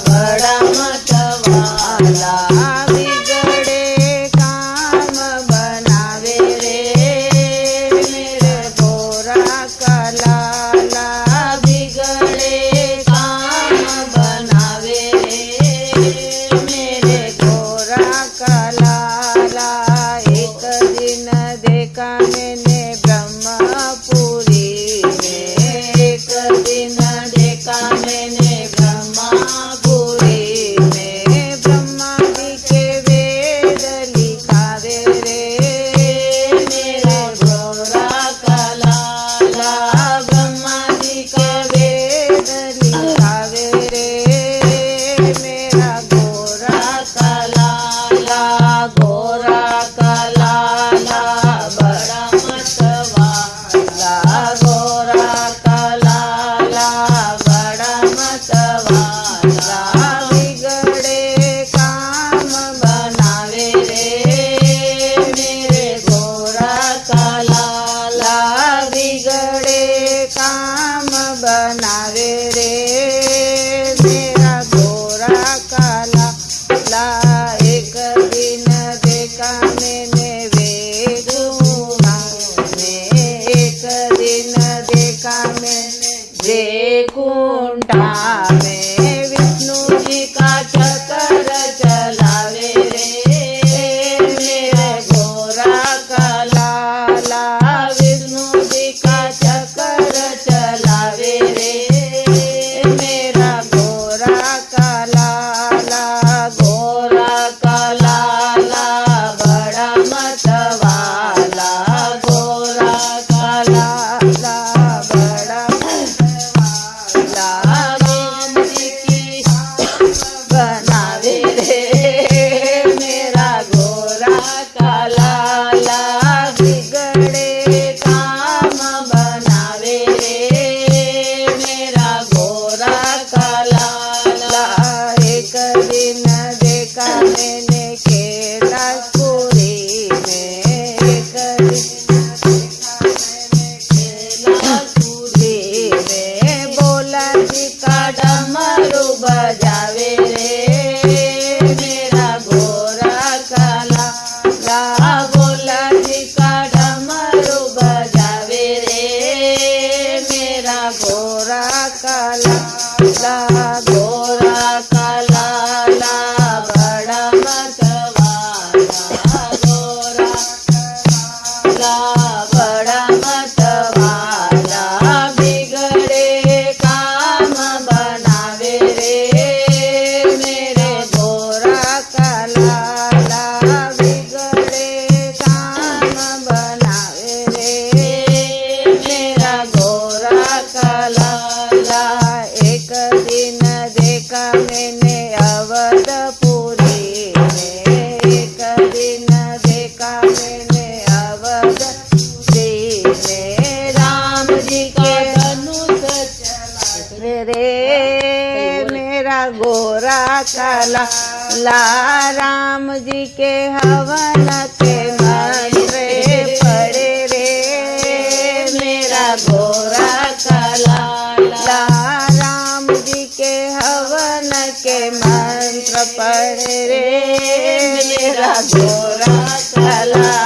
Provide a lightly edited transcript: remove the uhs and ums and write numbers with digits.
बड़ा मतवाला बिगड़े काम बनावे रे मेरे गोरा का लाला बिगड़े काम बनावे रे मेरे गोरा का लाला। एक दिन देखा मैंने ब्रह्मपुरी में, एक दिन देखा मैंने ब्रह्मपुरी में ब्रह्मा जी के वेद लिखावे रे मेरे गोरा का लाला ब्रह्मा जी के वेद लिखावे रे मेरा गोरा का लाला। गोरा का लाला बड़ा मतवाला गोरा का लाला बड़ा मतवाला बिगड़े काम बनावे रे मेरे गोरा का लाला बिगड़े काम बनावे रे मेरा गोरा का लाला। एक दिन देखा मैंने वेदुना में, एक दिन देखा मैंने वैकुंठा में विष्णु जी का चक्कर चलावे रे मेरे गोरा का लाला विष्णु जी का चक्कर चलावे रे मेरा गोरा का लाला। गोरा का लाला बड़ा मतवाला गोरा का लाला बड़ा मतवाला राम जी की बनावे रे मेरा गोरा का लाला बिगड़े काम बनावे रे मेरा गोरा का लाला। एक दिन देखा मैंने कैलाशपुरी में, एक दिन देखा मैंने कैलाशपुरी में भोला जी का डमरू बजावे रे मेरा गोरा का लाला भोला जी का डमरू बजावे रे मेरा गोरा का लाला। गोरा का लाला बड़ा मतवाला गोरा का बड़ा मतवाला बिगड़े काम बनावे रे मेरे गोरा का लाला बिगड़े काम बनावे रे मेरा गोरा का लाला। एक दिन देखा मैंने अवधपुरी में, एक दिन देखा मैंने अवधपुरी में राम जी के धनुष चलावे रे मेरा गोरा का लाला राम जी के हवन के मंत्र पड़े रे मेरा गोरा का लाला राम जी के हवन के मंत्र पड़े रे मेरा गोरा का लाला।